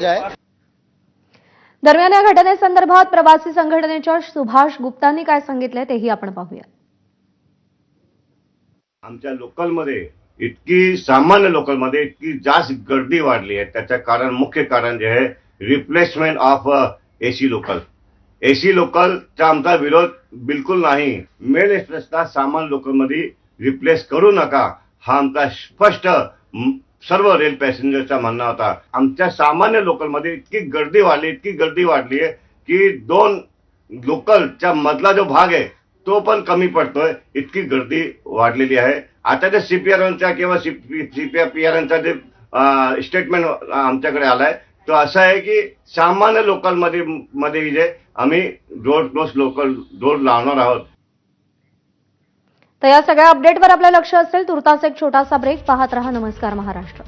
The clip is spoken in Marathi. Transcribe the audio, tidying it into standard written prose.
आहे। दरम्यान या घटनेसंदर्भात प्रवासी संघटनेच्या सुभाष गुप्तांनी काय सांगितलंय तेही आपण पाहूया। आमच्या लोकलमध्ये सामान्य लोकलमध्ये इतकी जास्त गर्दी वाढली आहे। त्याचं कारण मुख्य कारण जे आहे replacement of AC local. AC लोकलचा आमचा विरोध बिलकुल नाही। मेल एक्सप्रेसला सामान्य लोकलमध्ये रिप्लेस करू नका हा आमचा स्पष्ट सर्व रेल पॅसेंजरचा म्हणणं होता। आमच्या सामान्य लोकलमध्ये इतकी गर्दी वाढली आहे की दोन लोकलच्या मधला जो भाग आहे तो पण कमी पडतोय। इतकी गर्दी वाढलेली आहे। आता जे सीपीआरएनचा किंवा सीपीआरएनचा जे स्टेटमेंट आमच्याकडे आलाय तो असा आहे की सामान्य लोकलमध्ये जे आम्ही डोर लावणार आहोत। तर या सगळ्या अपडेटवर आपलं लक्ष असेल। तुर्तास एक छोटासा ब्रेक पाहत रहा नमस्कार महाराष्ट्र।